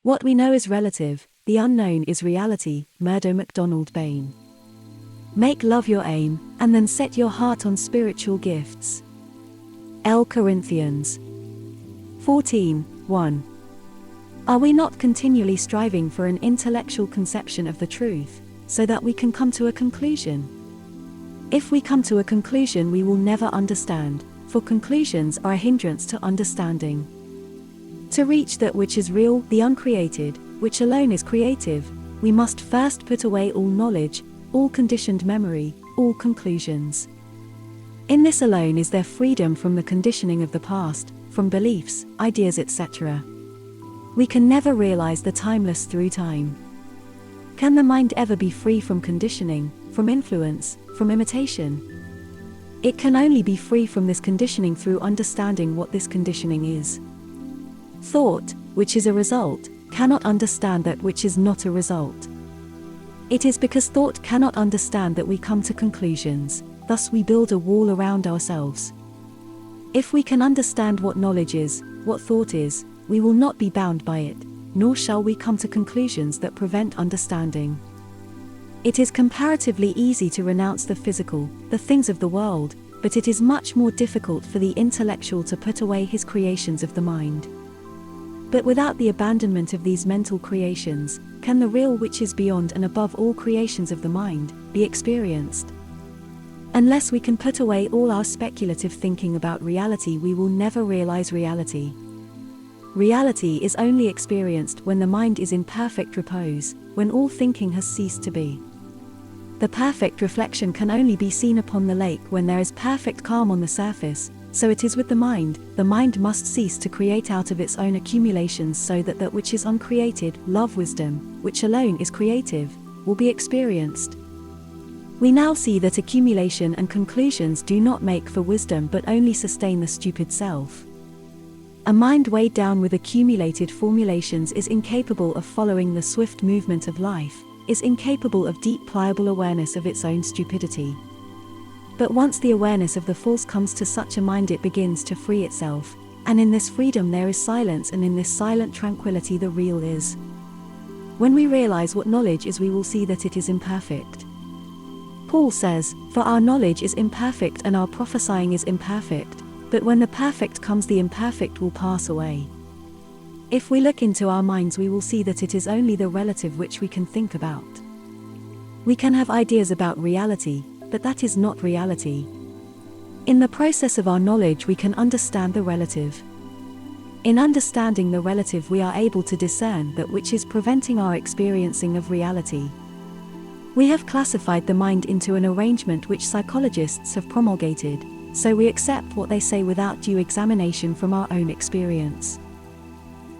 What we know is relative, the unknown is reality. Murdo MacDonald-Bayne. Make love your aim, and then set your heart on spiritual gifts. L. Corinthians 14:1. Are we not continually striving for an intellectual conception of the truth, so that we can come to a conclusion? If we come to a conclusion, we will never understand, for conclusions are a hindrance to understanding. To reach that which is real, the uncreated, which alone is creative, we must first put away all knowledge, all conditioned memory, all conclusions. In this alone is there freedom from the conditioning of the past, from beliefs, ideas, etc. We can never realize the timeless through time. Can the mind ever be free from conditioning, from influence, from imitation? It can only be free from this conditioning through understanding what this conditioning is. Thought, which is a result, cannot understand that which is not a result. It is because thought cannot understand that we come to conclusions, thus we build a wall around ourselves. If we can understand what knowledge is, what thought is, we will not be bound by it, nor shall we come to conclusions that prevent understanding. It is comparatively easy to renounce the physical, the things of the world, but it is much more difficult for the intellectual to put away his creations of the mind. But without the abandonment of these mental creations, can the real which is beyond and above all creations of the mind, be experienced? Unless we can put away all our speculative thinking about reality, we will never realize reality. Reality is only experienced when the mind is in perfect repose, when all thinking has ceased to be. The perfect reflection can only be seen upon the lake when there is perfect calm on the surface. So it is with the mind must cease to create out of its own accumulations, so that that which is uncreated, love, wisdom, which alone is creative, will be experienced. We now see that accumulation and conclusions do not make for wisdom but only sustain the stupid self. A mind weighed down with accumulated formulations is incapable of following the swift movement of life, is incapable of deep pliable awareness of its own stupidity. But once the awareness of the false comes to such a mind, it begins to free itself, and in this freedom there is silence, and in this silent tranquility the real is. When we realize what knowledge is, we will see that it is imperfect. Paul says, "For our knowledge is imperfect and our prophesying is imperfect, but when the perfect comes the imperfect will pass away." If we look into our minds, we will see that it is only the relative which we can think about. We can have ideas about reality, but that is not reality. In the process of our knowledge we can understand the relative. In understanding the relative we are able to discern that which is preventing our experiencing of reality. We have classified the mind into an arrangement which psychologists have promulgated, so we accept what they say without due examination from our own experience.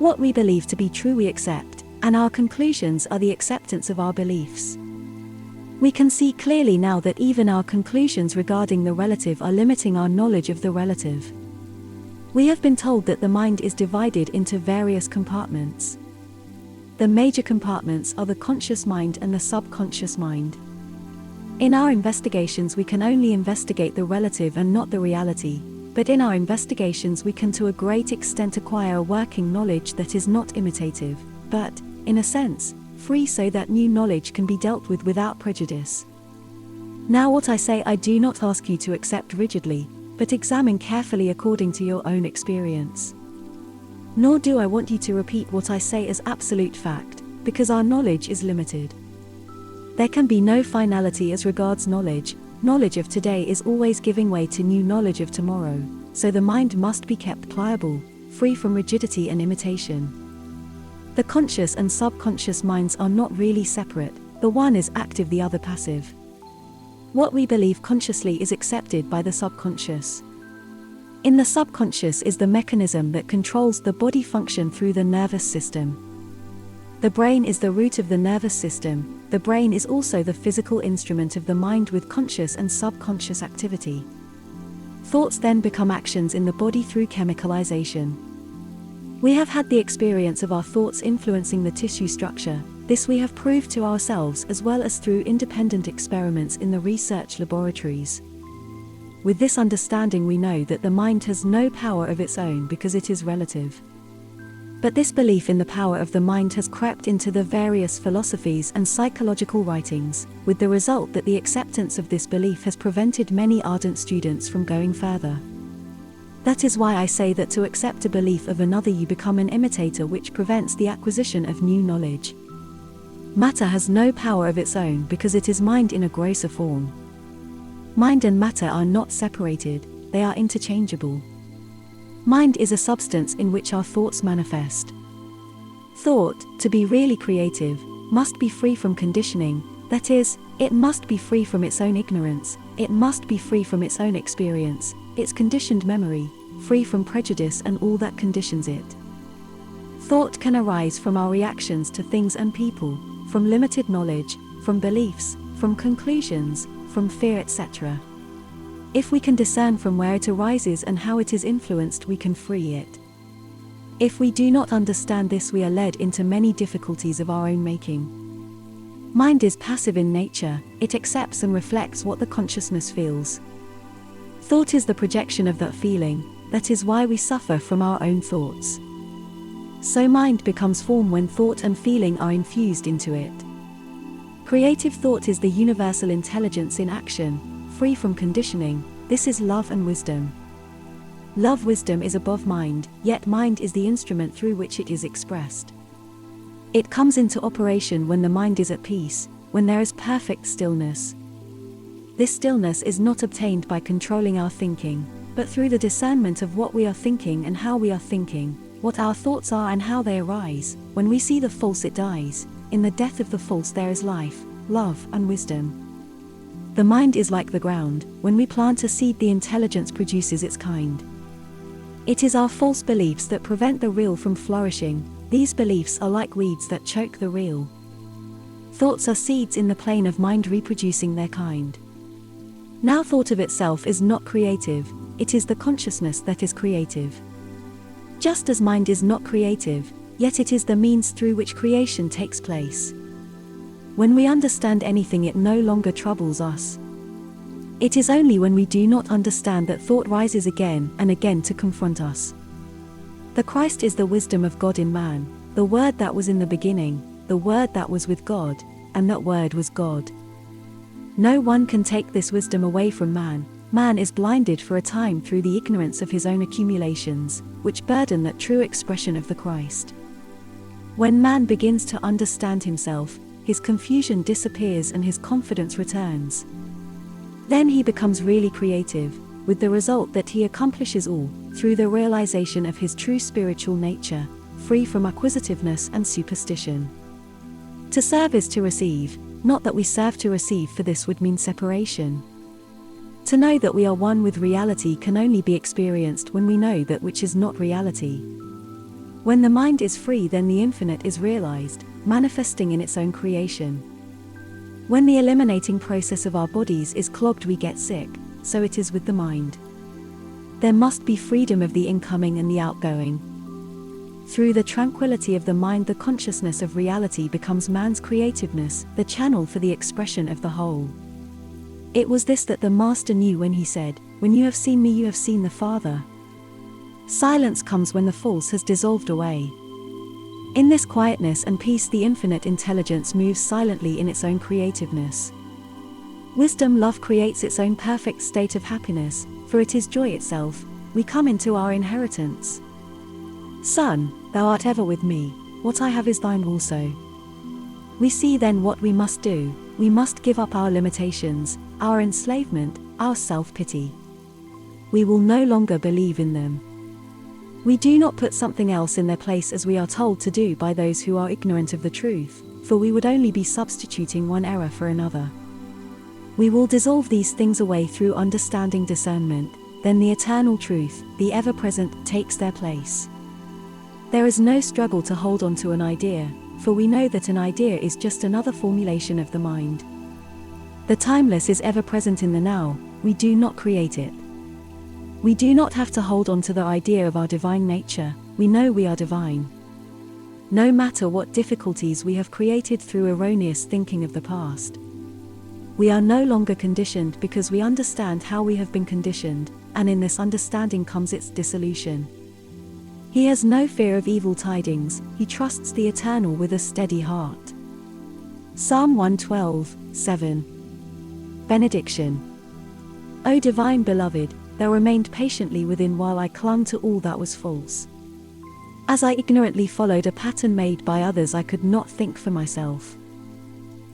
What we believe to be true we accept, and our conclusions are the acceptance of our beliefs. We can see clearly now that even our conclusions regarding the relative are limiting our knowledge of the relative. We have been told that the mind is divided into various compartments. The major compartments are the conscious mind and the subconscious mind. In our investigations we can only investigate the relative and not the reality, but in our investigations we can to a great extent acquire a working knowledge that is not imitative, but, in a sense, free, so that new knowledge can be dealt with without prejudice. Now what I say I do not ask you to accept rigidly, but examine carefully according to your own experience. Nor do I want you to repeat what I say as absolute fact, because our knowledge is limited. There can be no finality as regards knowledge. Knowledge of today is always giving way to new knowledge of tomorrow, so the mind must be kept pliable, free from rigidity and imitation. The conscious and subconscious minds are not really separate, the one is active, the other passive. What we believe consciously is accepted by the subconscious. In the subconscious is the mechanism that controls the body function through the nervous system. The brain is the root of the nervous system. The brain is also the physical instrument of the mind with conscious and subconscious activity. Thoughts then become actions in the body through chemicalization. We have had the experience of our thoughts influencing the tissue structure. This we have proved to ourselves as well as through independent experiments in the research laboratories. With this understanding we know that the mind has no power of its own because it is relative. But this belief in the power of the mind has crept into the various philosophies and psychological writings, with the result that the acceptance of this belief has prevented many ardent students from going further. That is why I say that to accept a belief of another you become an imitator, which prevents the acquisition of new knowledge. Matter has no power of its own because it is mind in a grosser form. Mind and matter are not separated, they are interchangeable. Mind is a substance in which our thoughts manifest. Thought, to be really creative, must be free from conditioning, that is, it must be free from its own ignorance, it must be free from its own experience, its conditioned memory, free from prejudice and all that conditions it. Thought can arise from our reactions to things and people, from limited knowledge, from beliefs, from conclusions, from fear, etc. If we can discern from where it arises and how it is influenced, we can free it. If we do not understand this, we are led into many difficulties of our own making. Mind is passive in nature, it accepts and reflects what the consciousness feels. Thought is the projection of that feeling, that is why we suffer from our own thoughts. So mind becomes form when thought and feeling are infused into it. Creative thought is the universal intelligence in action, free from conditioning. This is love and wisdom. Love, wisdom is above mind, yet mind is the instrument through which it is expressed. It comes into operation when the mind is at peace, when there is perfect stillness. This stillness is not obtained by controlling our thinking, but through the discernment of what we are thinking and how we are thinking, what our thoughts are and how they arise. When we see the false, it dies. In the death of the false there is life, love and wisdom. The mind is like the ground. When we plant a seed, the intelligence produces its kind. It is our false beliefs that prevent the real from flourishing. These beliefs are like weeds that choke the real. Thoughts are seeds in the plane of mind reproducing their kind. Now thought of itself is not creative, it is the consciousness that is creative. Just as mind is not creative, yet it is the means through which creation takes place. When we understand anything, it no longer troubles us. It is only when we do not understand that thought rises again and again to confront us. The Christ is the wisdom of God in man, the Word that was in the beginning, the Word that was with God, and that Word was God. No one can take this wisdom away from man. Man is blinded for a time through the ignorance of his own accumulations, which burden that true expression of the Christ. When man begins to understand himself, his confusion disappears and his confidence returns. Then he becomes really creative, with the result that he accomplishes all, through the realization of his true spiritual nature, free from acquisitiveness and superstition. To serve is to receive, not that we serve to receive, for this would mean separation. To know that we are one with reality can only be experienced when we know that which is not reality. When the mind is free, then the infinite is realized, manifesting in its own creation. When the eliminating process of our bodies is clogged, we get sick, so it is with the mind. There must be freedom of the incoming and the outgoing. Through the tranquility of the mind, the consciousness of reality becomes man's creativeness, the channel for the expression of the whole. It was this that the Master knew when he said, "When you have seen me, you have seen the Father." Silence comes when the false has dissolved away. In this quietness and peace, the infinite intelligence moves silently in its own creativeness. Wisdom, love creates its own perfect state of happiness, for it is joy itself. We come into our inheritance. Son, thou art ever with me, what I have is thine also. We see then what we must do. We must give up our limitations, our enslavement, our self-pity. We will no longer believe in them. We do not put something else in their place as we are told to do by those who are ignorant of the truth, for we would only be substituting one error for another. We will dissolve these things away through understanding, discernment, then the eternal truth, the ever-present, takes their place. There is no struggle to hold on to an idea, for we know that an idea is just another formulation of the mind. The timeless is ever present in the now, we do not create it. We do not have to hold on to the idea of our divine nature, we know we are divine. No matter what difficulties we have created through erroneous thinking of the past. We are no longer conditioned because we understand how we have been conditioned, and in this understanding comes its dissolution. He has no fear of evil tidings, he trusts the Eternal with a steady heart. Psalm 112:7. Benediction. O divine beloved, thou remained patiently within while I clung to all that was false. As I ignorantly followed a pattern made by others, I could not think for myself.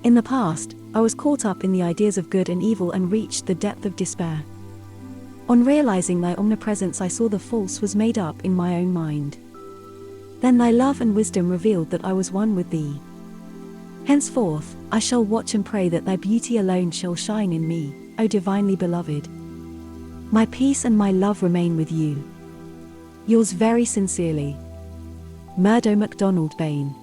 In the past, I was caught up in the ideas of good and evil and reached the depth of despair. On realizing thy omnipresence, I saw the false was made up in my own mind. Then thy love and wisdom revealed that I was one with thee. Henceforth, I shall watch and pray that thy beauty alone shall shine in me, O divinely beloved. My peace and my love remain with you. Yours very sincerely, Murdo MacDonald-Bayne.